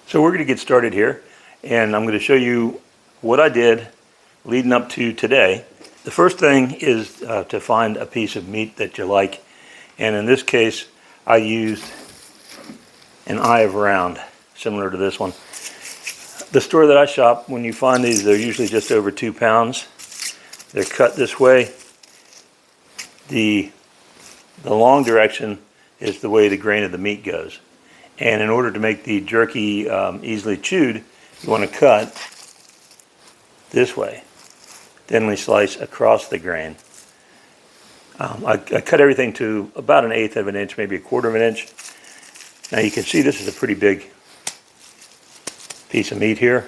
So we're going to get started here, and I'm going to show you what I did leading up to today. The first thing is to find a piece of meat that you like, and in this case I used an eye of round, similar to this one. The store that I shop, when you find these, they're usually just over 2 pounds. They're cut this way. The long direction is the way the grain of the meat goes. And in order to make the jerky easily chewed, you want to cut this way, thinly slice across the grain. I cut everything to about 1/8 of an inch, maybe 1/4 of an inch. Now you can see this is a pretty big piece of meat here.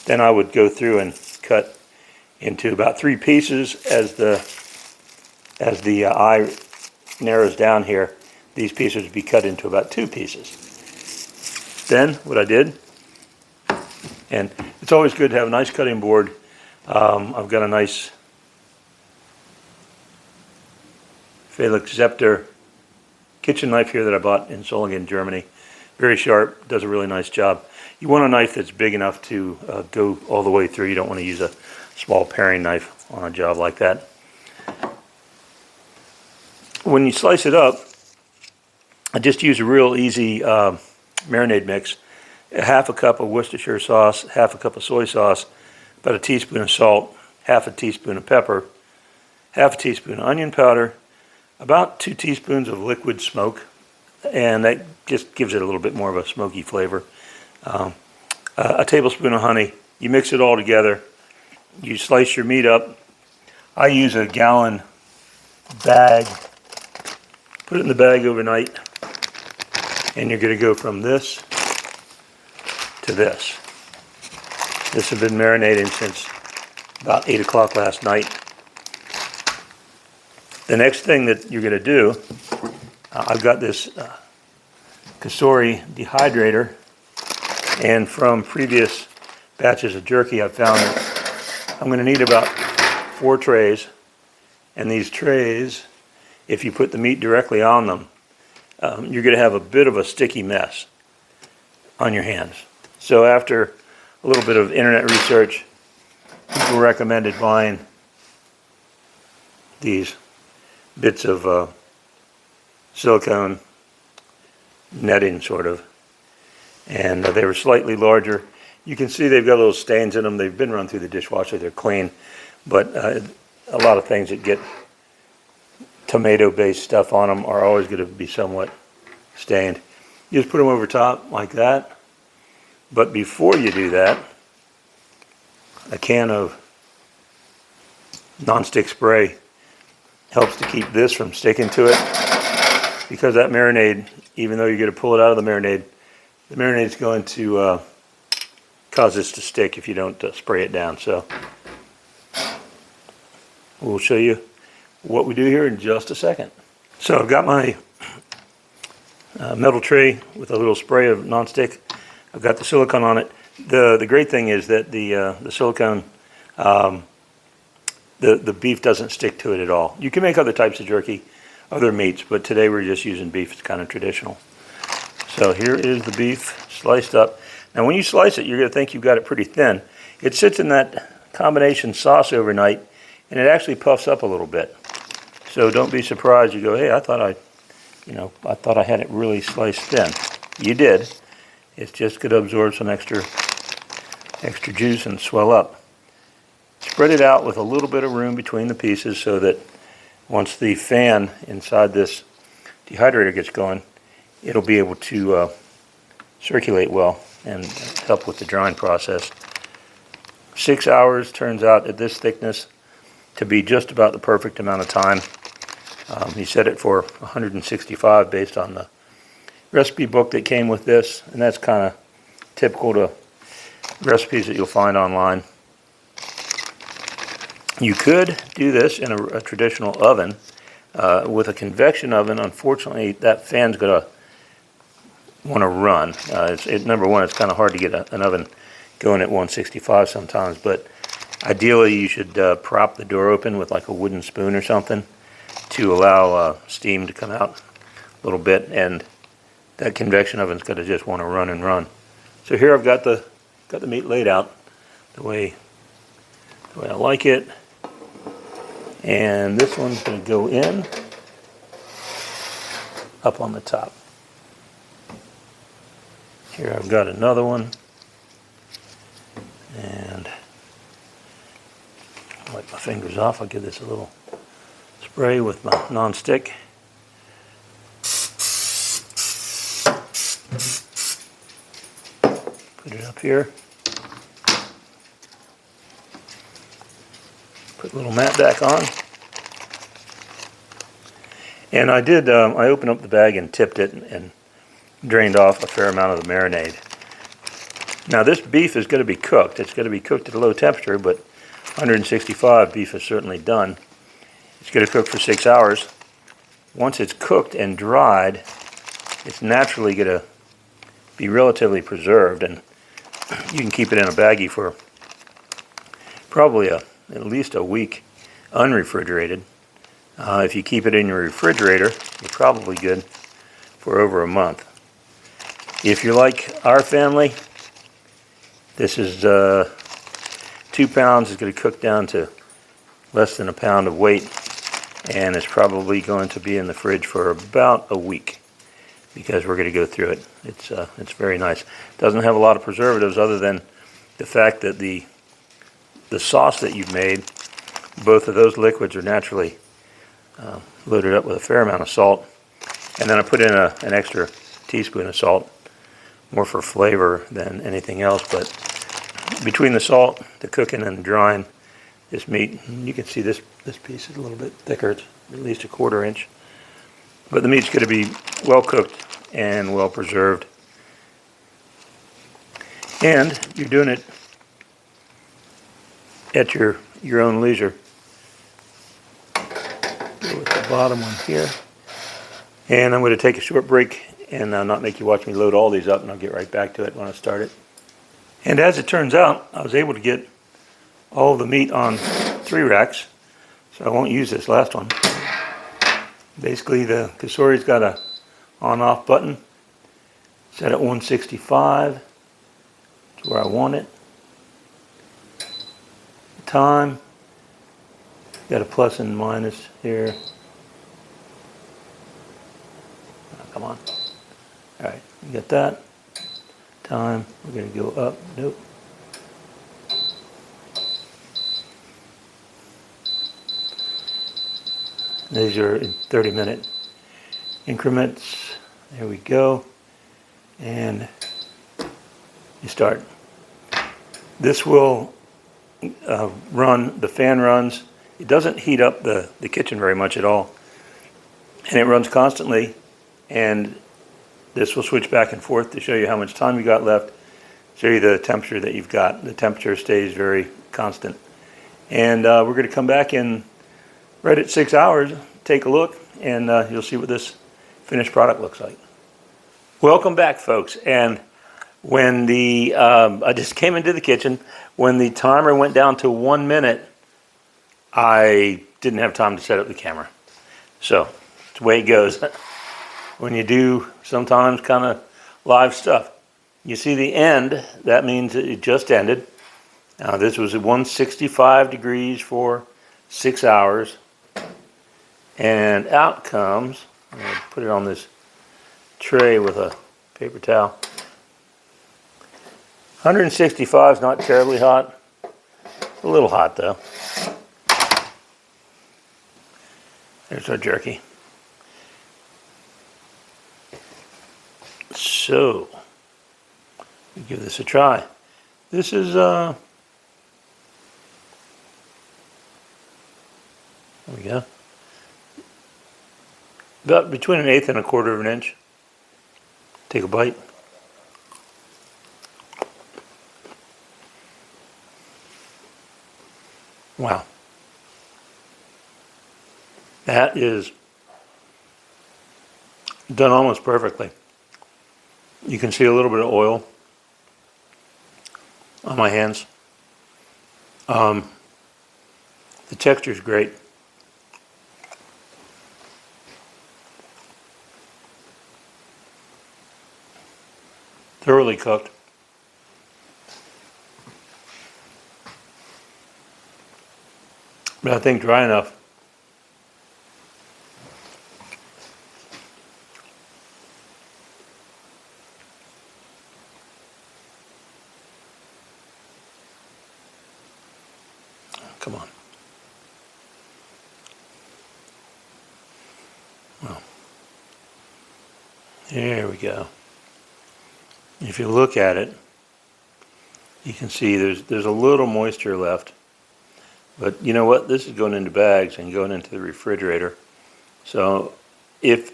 Then I would go through and cut into about 3 pieces as the eye narrows down here. These pieces would be cut into about 2 pieces. Then what I did, and it's always good to have a nice cutting board. I've got a nice Felix Zepter kitchen knife here that I bought in Solingen, Germany. Very sharp, does a really nice job. You want a knife that's big enough to go all the way through. You don't want to use a small paring knife on a job like that. When you slice it up, I just use a real easy marinade mix. 1/2 cup of Worcestershire sauce, 1/2 cup of soy sauce, about 1 teaspoon of salt, 1/2 teaspoon of pepper, 1/2 teaspoon of onion powder, about 2 teaspoons of liquid smoke, and that just gives it a little bit more of a smoky flavor. A tablespoon of honey. You mix it all together. You slice your meat up. I use a gallon bag. Put it in the bag overnight, and you're going to go from this to this. This has been marinating since about 8 o'clock last night. The next thing that you're going to do, I've got this Kasori dehydrator, and from previous batches of jerky I've found that I'm going to need about 4 trays, and these trays, if you put the meat directly on them, you're going to have a bit of a sticky mess on your hands. So after a little bit of internet research, people recommended buying these bits of silicone netting, sort of, and they were slightly larger. You can see they've got little stains in them. They've been run through the dishwasher. They're clean, but a lot of things that get tomato-based stuff on them are always going to be somewhat stained. You just put them over top like that. But before you do that, a can of non-stick spray helps to keep this from sticking to it, because that marinade, even though you're going to pull it out of the marinade is going to cause this to stick if you don't spray it down. So we'll show you what we do here in just a second. So I've got my metal tray with a little spray of non-stick. I've got the silicone on it. The great thing is that the silicone, the beef doesn't stick to it at all. You can make other types of jerky, other meats, but today we're just using beef. It's kind of traditional. So here is the beef sliced up. Now when you slice it, you're going to think you've got it pretty thin. It sits in that combination sauce overnight, and it actually puffs up a little bit. So don't be surprised. You go, hey, I thought I had it really sliced thin. You did. It's just going to absorb some extra juice and swell up. Spread it out with a little bit of room between the pieces so that once the fan inside this dehydrator gets going, it'll be able to circulate well and help with the drying process. 6 hours turns out at this thickness to be just about the perfect amount of time. He set it for 165 based on the recipe book that came with this, and that's kind of typical to recipes that you'll find online. You could do this in a traditional oven. With a convection oven, unfortunately, that fan's going to want to run. Number one, it's kind of hard to get an oven going at 165 sometimes, but ideally you should prop the door open with like a wooden spoon or something to allow steam to come out a little bit, and that convection oven's going to just want to run and run So here I've got the meat laid out the way I like it. And this one's going to go in up on the top. Here I've got another one. And I'll wipe my fingers off. I'll give this a little spray with my non-stick. Put it up here. Put a little mat back on. And I did, I opened up the bag and tipped it and drained off a fair amount of the marinade. Now this beef is going to be cooked. It's going to be cooked at a low temperature, but 165 beef is certainly done. It's going to cook for 6 hours. Once it's cooked and dried, it's naturally going to be relatively preserved, and you can keep it in a baggie for probably at least a week unrefrigerated. If you keep it in your refrigerator, you're probably good for over a month. If you're like our family, this is 2 pounds is going to cook down to less than a pound of weight, and it's probably going to be in the fridge for about a week because we're going to go through it. It's very nice. Doesn't have a lot of preservatives other than the fact that the sauce that you've made, both of those liquids are naturally loaded up with a fair amount of salt. And then I put in an extra teaspoon of salt, more for flavor than anything else. But between the salt, the cooking, and the drying, this meat, you can see this piece is a little bit thicker. It's at least 1/4 inch. But the meat's going to be well cooked and well preserved. And you're doing it at your own leisure. Go with the bottom one here. And I'm going to take a short break and not make you watch me load all these up, and I'll get right back to it when I start it. And as it turns out, I was able to get all of the meat on 3 racks, so I won't use this last one. Basically, the Kasori's got a on-off button set at 165. It's where I want it. Time, got a plus and minus here. Oh, come on. All right, you got that. Time, we're going to go up. Nope. These are in 30-minute increments. There we go. And you start. This will run, the fan runs. It doesn't heat up the kitchen very much at all. And it runs constantly. And this will switch back and forth to show you how much time you got left, show you the temperature that you've got. The temperature stays very constant. And we're going to come back in right at 6 hours, take a look, and you'll see what this finished product looks like. Welcome back, folks. And when I just came into the kitchen, when the timer went down to 1 minute, I didn't have time to set up the camera. So, it's the way it goes when you do sometimes kind of live stuff. You see the end, that means it just ended. Now this was at 165 degrees for 6 hours. And out comes, I'm going to put it on this tray with a paper towel. 165 is not terribly hot. A little hot though. There's our jerky. So, give this a try. This is, there we go. About between 1/8 and 1/4 of an inch. Take a bite. Wow. That is done almost perfectly. You can see a little bit of oil on my hands. The texture is great. Thoroughly cooked. but I think dry enough. Come on. Well, there we go. If you look at it, you can see there's a little moisture left. But you know what? This is going into bags and going into the refrigerator. So if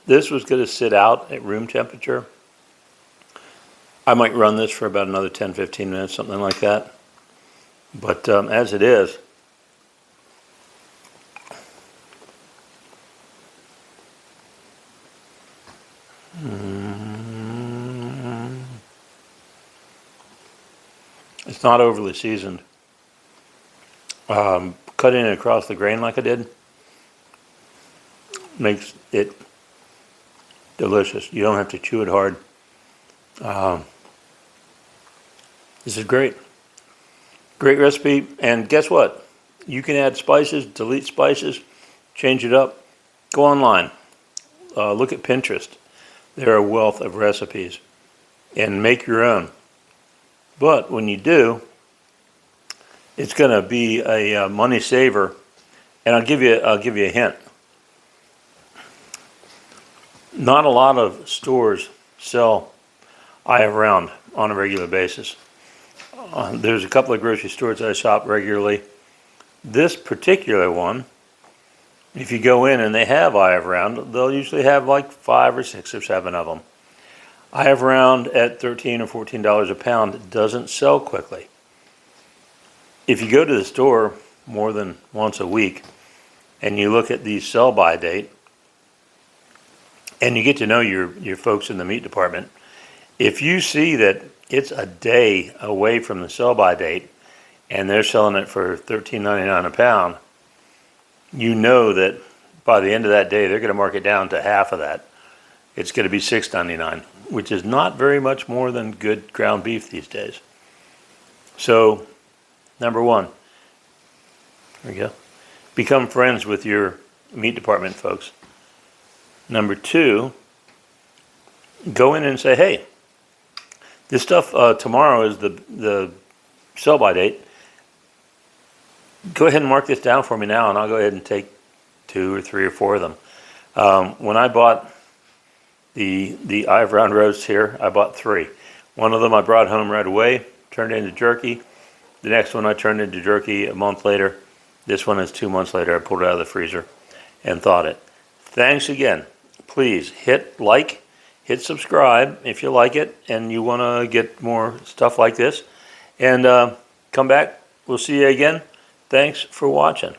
this was going to sit out at room temperature, I might run this for about another 10-15 minutes, something like that. But as it is, it's not overly seasoned. Cutting it across the grain like I did makes it delicious. You don't have to chew it hard. This is great. Great recipe. And guess what? You can add spices, delete spices, change it up. Go online. Look at Pinterest. There are a wealth of recipes. And make your own. But when you do, it's going to be a money saver. And I'll give you a hint. Not a lot of stores sell eye of round on a regular basis. There's a couple of grocery stores that I shop regularly. This particular one, if you go in and they have eye of round, they'll usually have like 5 or 6 or 7 of them. Eye of round at $13 or $14 a pound doesn't sell quickly. If you go to the store more than once a week and you look at the sell-by date and you get to know your folks in the meat department, if you see that it's a day away from the sell-by date and they're selling it for $13.99 a pound, you know that by the end of that day they're going to mark it down to half of that. It's going to be $6.99, which is not very much more than good ground beef these days. So, number one, there we go. Become friends with your meat department folks. Number two, go in and say, hey, this stuff tomorrow is the sell-by date. Go ahead and mark this down for me now, and I'll go ahead and take 2 or 3 or 4 of them. When I bought the eye of round roast here, I bought 3. One of them I brought home right away, turned into jerky. The next one I turned into jerky a month later. This one is 2 months later. I pulled it out of the freezer and thawed it. Thanks again. Please hit like, hit subscribe if you like it and you want to get more stuff like this. And come back. We'll see you again. Thanks for watching.